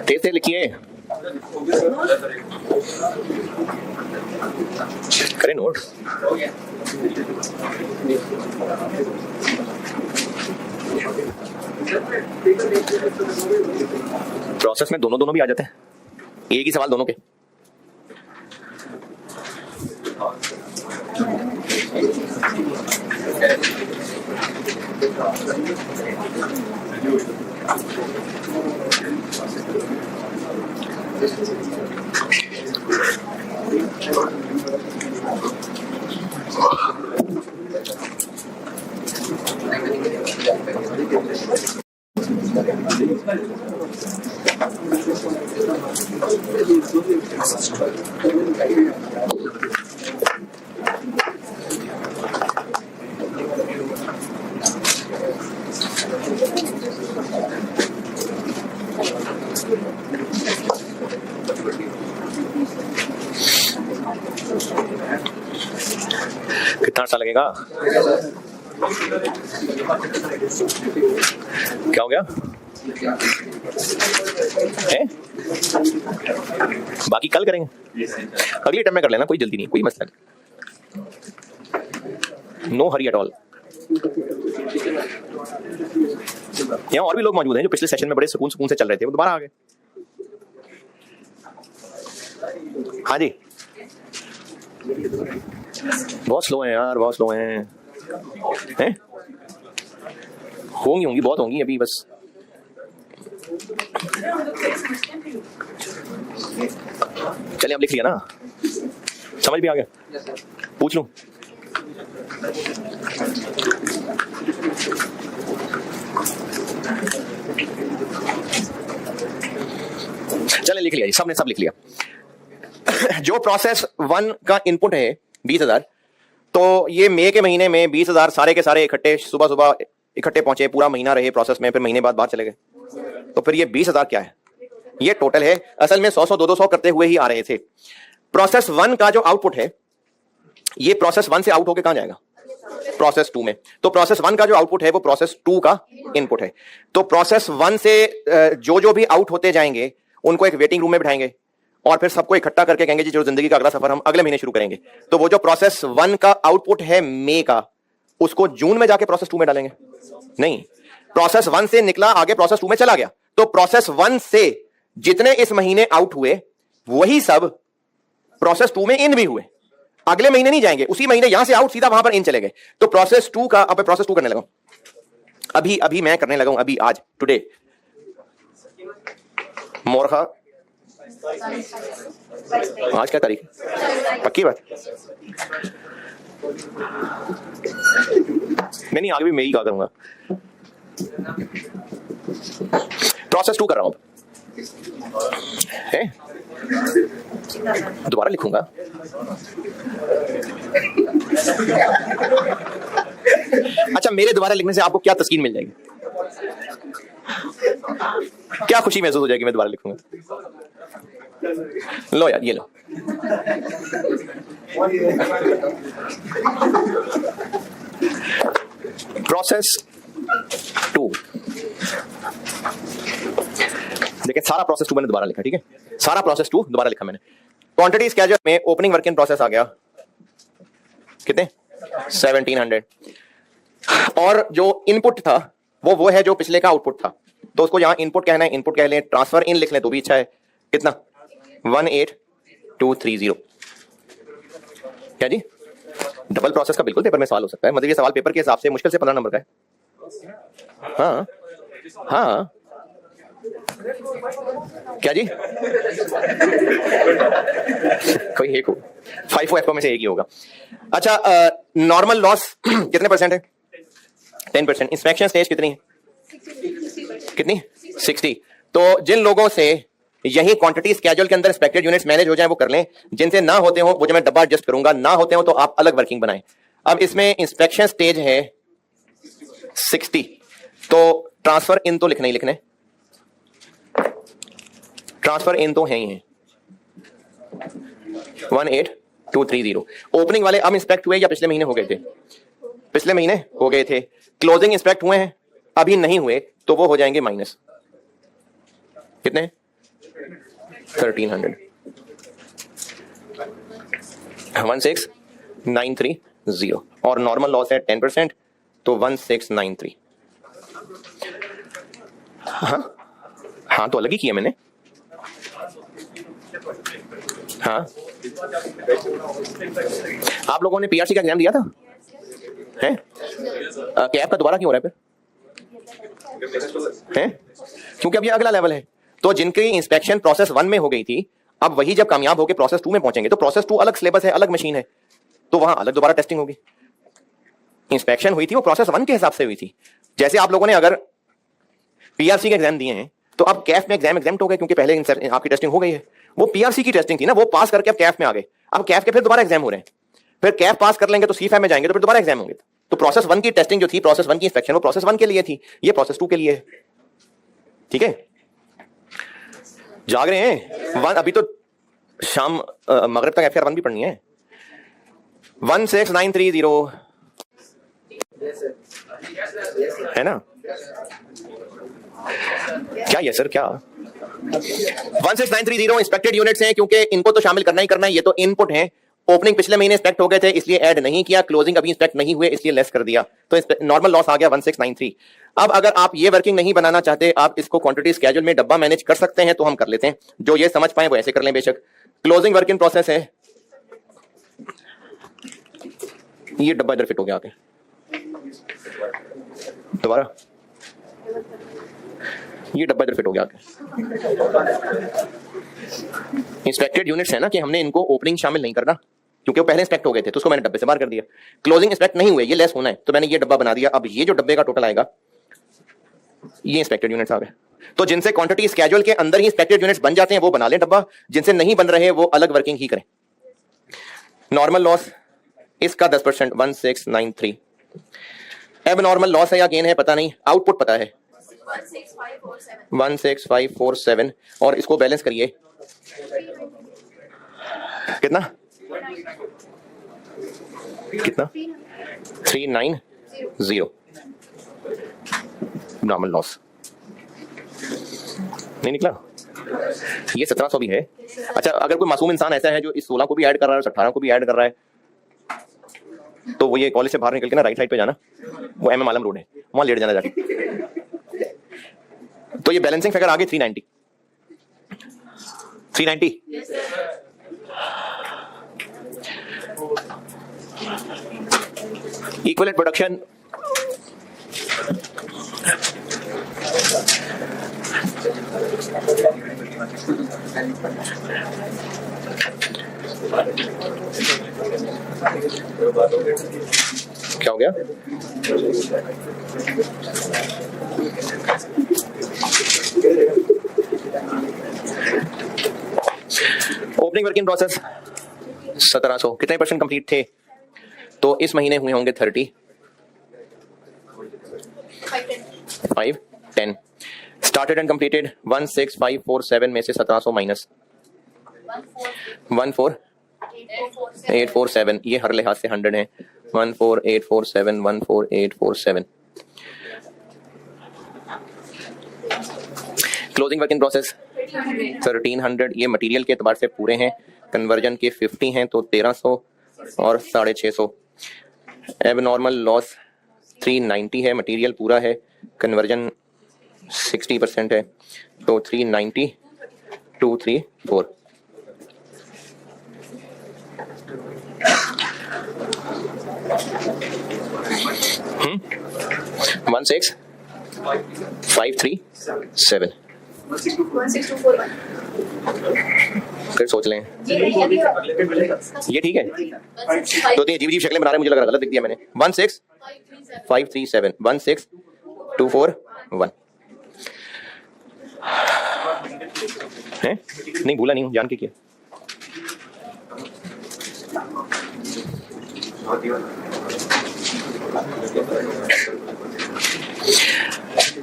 तेज से लिखिए, करें नोट। प्रोसेस में दोनों भी आ जाते हैं, एक ही सवाल दोनों के। कितना अच्छा लगेगा? क्या हो गया है? बाकी कल करेंगे, अगली टाइम में कर लेना, कोई जल्दी नहीं, कोई मसला नहीं, नो हरी एट ऑल। यहाँ और भी लोग मौजूद हैं जो पिछले सेशन में बड़े सुकून से चल रहे थे, वो दोबारा आ गए। हाँ जी, बहुत स्लो हैं यार, बहुत स्लो हैं। होंगी बहुत होंगी अभी, बस चलिए अब लिख लिया ना, समझ भी आ गया? पूछ लूं? चलिए लिख लिया जी, सबने सब लिख लिया। जो प्रोसेस 1 का इनपुट है 20,000, तो ये मई के महीने में 20,000 सारे के सारे इकट्ठे सुबह इकट्ठे पहुंचे, पूरा महीना रहे प्रोसेस में, फिर महीने बाद बाहर चले गए। तो फिर ये 20,000 क्या है? ये टोटल है। असल में 100 200 करते हुए ही आ रहे थे। प्रोसेस 1 का जो आउटपुट है, ये प्रोसेस 1 से आउट होकर कहां जाएगा? प्रोसेस 2 में। तो प्रोसेस 1 का जो आउटपुट है वो प्रोसेस 2 का इनपुट है। तो प्रोसेस 1 से जो भी आउट होते जाएंगे उनको एक वेटिंग रूम में बिठाएंगे और फिर सबको इकट्ठा करके कहेंगे जी जो जिंदगी का अगला सफर हम अगले महीने शुरू करेंगे। तो वो जो प्रोसेस 1 का आउटपुट है मई का, उसको जून में जाके प्रोसेस 2 में डालेंगे? नहीं, प्रोसेस 1 से निकला, आगे प्रोसेस 2 में चला गया। तो प्रोसेस 1 से जितने इस महीने आउट हुए वही सब प्रोसेस 2 में इन भी हुए। अगले महीने नहीं जाएंगे, उसी महीने यहां से आउट सीधा वहां पर इन चले गए। तो प्रोसेस 2 का, अब प्रोसेस 2 करने लगा, अभी मैं करने लगा हूं, अभी आज टुडे। मोरखा आज क्या तारीख? पक्की बात? मैं नहीं, आगे भी मैं ही कहा करूंगा। प्रोसेस 2 कर रहा हूं है? दोबारा लिखूंगा। अच्छा, मेरे दोबारा लिखने से आपको क्या तस्कीन मिल जाएगी? क्या खुशी महसूस हो जाएगी मैं दोबारा लिखूंगा? लो यार, ये लो। प्रोसेस 2। देखिए सारा प्रोसेस 2 मैंने दोबारा लिखा, ठीक है, सारा प्रोसेस 2 दोबारा लिखा मैंने। क्वांटिटी स्केड्यूल में ओपनिंग वर्क इन प्रोसेस आ गया कितने 1700, और जो इनपुट था वो है जो पिछले का आउटपुट था, तो उसको यहां इनपुट कहना है, इनपुट कह लें, ट्रांसफर इन लिख लें तो भी अच्छा है। कितना 18230। क्या जी, डबल प्रोसेस का बिल्कुल पेपर में सवाल हो सकता है, मतलब ये सवाल पेपर के हिसाब से मुश्किल से 15 नंबर का है। हाँ हाँ क्या जी कोई एक हो, 5 एफ में से एक ही होगा। अच्छा नॉर्मल लॉस कितने परसेंट है 10%। इंस्पेक्शन स्टेज कितनी है कितनी 60। तो जिन लोगों से यही क्वांटिटी स्केड्यूल के अंदर इंस्पेक्टेड यूनिट्स मैनेज हो जाए वो कर लें, जिनसे ना होते हो वो जो मैं डब्बा एडजस्ट करूंगा, ना होते हो तो आप अलग वर्किंग बनाएं। अब इसमें इंस्पेक्शन स्टेज है 60, तो ट्रांसफर इन तो लिखना ही लिखने, ट्रांसफर इन तो है ही है 18230। ओपनिंग वाले अब इंस्पेक्ट हुए या पिछले महीने हो गए थे, पिछले महीने हो गए थे। क्लोजिंग इंस्पेक्ट हुए हैं अभी नहीं हुए, तो वो हो जाएंगे माइनस कितने 1300 16930, और नॉर्मल लॉस है 10%, तो 1693। हाँ हाँ तो अलग ही किया मैंने। हाँ आप लोगों ने पीआरसी का एग्जाम दिया था हैं? कैब का दोबारा क्यों हो रहा है फिर हैं? क्योंकि अब ये अगला लेवल है, तो जिनकी इंस्पेक्शन प्रोसेस 1 में हो गई थी, अब वही जब कामयाब होकर प्रोसेस 2 में पहुंचेंगे, तो प्रोसेस 2 अलग सिलेबस है, अलग मशीन है, तो वहां अलग दोबारा टेस्टिंग होगी। इंस्पेक्शन हुई थी वो प्रोसेस 1 के हिसाब से हुई थी। जैसे आप लोगों ने अगर पीआरसी के एग्जाम दिए हैं तो अब कैफ में एग्जाम एग्जाम्प्ट हो गए, क्योंकि पहले आपकी टेस्टिंग हो गई है। वो पीआरसी की टेस्टिंग थी ना, वो पास करके अब कैफ में आ गए, अब कैफ के फिर दोबारा एग्जाम हो रहे हैं, फिर कैफ पास कर लेंगे तो सीफैम में जाएंगे तो फिर दोबारा एग्जाम होंगे। तो प्रोसेस 1 की टेस्टिंग जो थी, प्रोसेस 1 की इंस्पेक्शन, वो प्रोसेस 1 के लिए थी, ये प्रोसेस 2 के लिए है। ठीक है, जाग रहे हैं? अभी तो शाम मगरिब तक एफआर 1 भी पढ़नी है। 16930 है ना? क्या ये सर क्या 16930 इंस्पेक्टेड यूनिट्स हैं, क्योंकि इनको तो शामिल करना ही करना है, ये तो इनपुट है। ओपनिंग पिछले महीने इंस्पेक्ट हो गए थे इसलिए ऐड नहीं किया, क्लोजिंग अभी इंस्पेक्ट नहीं हुए इसलिए लेस कर दिया, तो नॉर्मल लॉस आ गया 1693। अब अगर आप ये वर्किंग नहीं बनाना चाहते, आप इसको क्वांटिटी स्केड्यूल में डब्बा मैनेज कर सकते हैं, तो हम कर लेते हैं। जो ये समझ पाए वो ऐसे कर लें बेशक। क्लोजिंग वर्क इन प्रोसेस है, ये डब्बा इधर फिट हो गया आके, दोबारा ये डब्बा इधर फिट हो गया आके। इंस्पेक्टेड यूनिट्स है ना, कि हमने इनको ओपनिंग शामिल नहीं करना, क्योंकि वो पहले इंस्पेक्ट हो गए थे, तो उसको मैंने डब्बे से बाहर कर दिया। क्लोजिंग इंस्पेक्ट नहीं हुए, ये लेस होना है, तो मैंने ये डब्बा बना दिया। अब ये जो डब्बे का टोटल आएगा, ये इंस्पेक्टेड यूनिट्स आ गए। तो जिनसे क्वांटिटी स्केड्यूल के अंदर ही इंस्पेक्टेड यूनिट्स बन जाते हैं वो बना लें डब्बा, जिनसे नहीं बन रहे वो अलग वर्किंग ही करें। नॉर्मल लॉस इसका 10% 1693। अब नॉर्मल लॉस है या गेन है पता नहीं, आउटपुट पता है 16547, और इसको बैलेंस करिए कितना कितना 390 नॉर्मल लॉस नहीं निकला। ये 1700 भी है। अच्छा, अगर कोई मासूम इंसान ऐसा है जो इस 16 को भी ऐड कर रहा है और 18 को भी ऐड कर रहा है, तो वो ये कॉलेज से बाहर निकल के ना राइट साइड पे जाना, वो एमएम आलम रोड है, वहां लेट जाना जाके। तो ये बैलेंसिंग फिगर आ गई 390। 390 इक्विवेलेंट प्रोडक्शन क्या हो गया? ओपनिंग वर्किंग प्रोसेस 1700, कितने परसेंट कंप्लीट थे? तो इस महीने हुए होंगे 30 5 10। स्टार्टेड एंड कंप्लीटेड 16547 में से 1700 माइनस 14847, ये हर लिहाज से 100 है। 14847 14847 क्लोजिंग वर्क इन प्रोसेस 1300, ये मटेरियल के एतबार से पूरे हैं, कन्वर्जन के 50 हैं तो 1300 और 650। एबनॉर्मल लॉस 390 है, मटेरियल पूरा है, कन्वर्जन 60% है तो 390 234। One six 537 16241। फिर सोच लें, ये ठीक है। तो ये जीव जीव शक्लें बना रहे हैं, मुझे लग रहा गलत लिख दिया मैंने। 16537 16241 है, नहीं भूला नहीं हूं, जान के किया।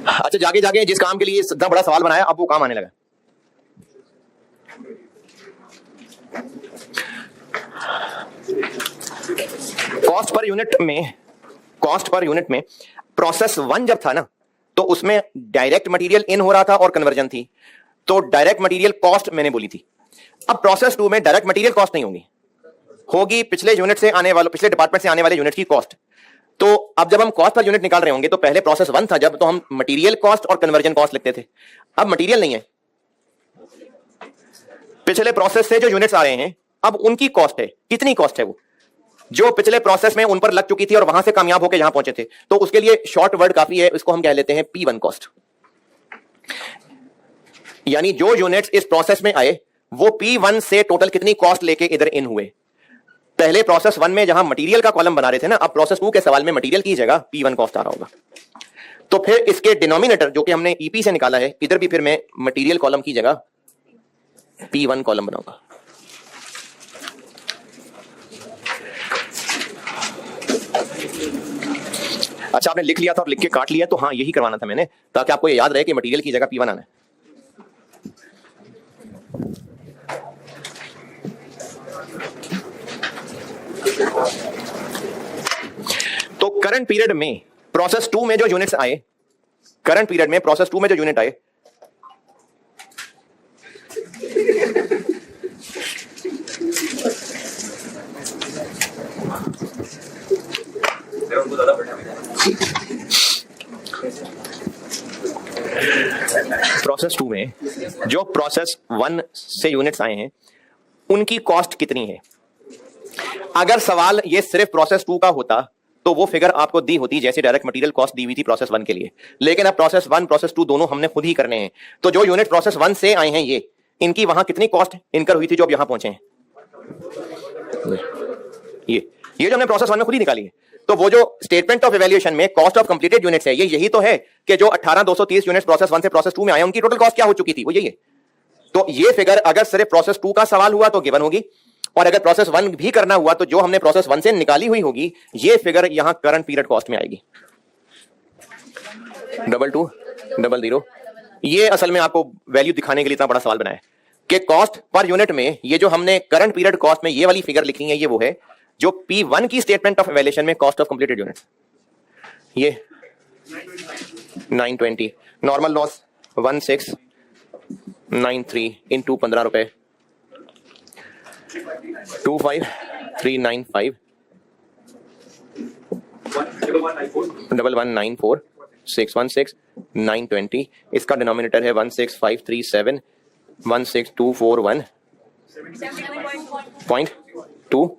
अच्छा, जाके जाके जिस काम के लिए इतना बड़ा सवाल बनाया अब वो काम आने लगा। कॉस्ट पर यूनिट में प्रोसेस 1 जब था ना, तो उसमें डायरेक्ट मटेरियल इन हो रहा था और कन्वर्जन थी, तो डायरेक्ट मटेरियल कॉस्ट मैंने बोली थी। अब प्रोसेस 2 में डायरेक्ट मटेरियल कॉस्ट नहीं होगी पिछले यूनिट से आने वाले, पिछले डिपार्टमेंट से आने वाले यूनिट की कॉस्ट। तो अब जब हम कॉस्ट पर यूनिट निकाल रहे होंगे तो पहले प्रोसेस 1 था जब, तो हम मटेरियल कॉस्ट और कन्वर्जन कॉस्ट लिखते थे। अब मटेरियल नहीं है, पिछले प्रोसेस से जो यूनिट्स आ रहे हैं अब उनकी कॉस्ट है। कितनी कॉस्ट है? वो जो पिछले प्रोसेस में उन पर लग चुकी थी और वहां से कामयाब होकर यहां पहुंचे थे, तो उसके लिए शॉर्ट वर्ड काफी है, इसको हम कह लेते हैं P1 कॉस्ट। यानी जो यूनिट्स इस प्रोसेस में आए वो P1 से टोटल कितनी कॉस्ट लेके इधर इन हुए। पहले प्रोसेस 1 में जहां मटेरियल का कॉलम बना रहे थे ना, अब प्रोसेस 2 के सवाल में मटेरियल की जगह P1 कॉस्ट आ रहा होगा। तो फिर इसके डिनोमिनेटर जो कि हमने ईपी से निकाला है, इधर भी फिर मैं मटेरियल कॉलम की जगह P1 कॉलम बनाऊंगा। अच्छा, आपने लिख लिया था और लिख के काट लिया, तो हाँ यही करवाना था मैंने, ताकि आपको ये याद रहे कि मटेरियल की जगह P1 आना है। तो करंट पीरियड में प्रोसेस 2 में जो यूनिट्स आए, करंट पीरियड में प्रोसेस 2 में जो यूनिट आए, प्रोसेस 2 में जो प्रोसेस 1 से यूनिट्स आए हैं उनकी कॉस्ट कितनी है। अगर सवाल ये सिर्फ प्रोसेस 2 का होता तो वो फिगर आपको दी होती जैसे डायरेक्ट मटेरियल कॉस्ट दी हुई थी प्रोसेस 1 के लिए, लेकिन अब प्रोसेस 1 प्रोसेस 2 दोनों हमने खुद ही करने हैं। तो जो यूनिट प्रोसेस 1 से आए हैं ये, इनकी वहां कितनी कॉस्ट इनकर हुई थी जो अब यहां पहुंचे हैं, ये जो हमने प्रोसेस 1 में खुद ही निकाली है। तो वो जो स्टेटमेंट ऑफ इवैल्यूएशन में कॉस्ट ऑफ कंप्लीटेड यूनिट्स है, ये यही तो है कि जो 18230 यूनिट्स प्रोसेस 1 से प्रोसेस 2 में आए उनकी टोटल कॉस्ट क्या हो चुकी थी, वो यही है। तो ये फिगर अगर सिर्फ प्रोसेस 2 का सवाल हुआ तो गिवन होगी, और अगर प्रोसेस 1 भी करना हुआ तो जो हमने प्रोसेस 1 से निकाली हुई होगी ये फिगर यहां करंट पीरियड कॉस्ट में आएगी। 2200। ये असल में आपको वैल्यू दिखाने के लिए इतना बड़ा सवाल बनाया कि कॉस्ट पर यूनिट में ये जो हमने करंट पीरियड कॉस्ट में ये वाली फिगर लिखी है, ये वो है जो P1 की स्टेटमेंट ऑफ इवैल्यूएशन में कॉस्ट ऑफ कंप्लीटेड यूनिट्स, ये 920। नॉर्मल लॉस 1693 इनटू 15 रुपए 25395 1194 616 920। इसका डिनोमिनेटर है 16537 16241 .2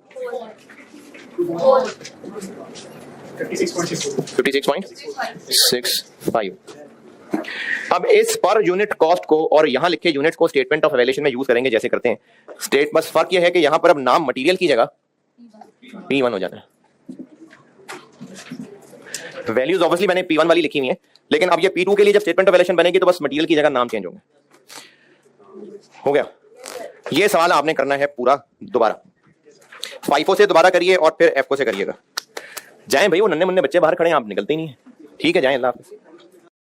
56.65। अब इस पर यूनिट कॉस्ट को और यहां लिखे यूनिट्स को स्टेटमेंट ऑफ इवैल्यूएशन में यूज करेंगे जैसे करते हैं। बस फर्क यह है कि यहां पर अब नाम मटेरियल की जगह P1 हो जाना है। वैल्यूज ऑब्वियसली मैंने P1 वाली लिखी हुई है, लेकिन अब ये P2 के लिए जब स्टेटमेंट ऑफ इवैल्यूएशन बनेगी तो बस मटेरियल की जगह नाम चेंज होंगे। हो गया। ये सवाल आपने करना है पूरा दोबारा, FIFO से दोबारा करिए और फिर FO से करिएगा। जाएं भाई, वो नन्हे मुन्ने बच्चे बाहर खड़े हैं, आप निकलते ही नहीं है। ठीक है, जाएं, अल्लाह हाफिज़।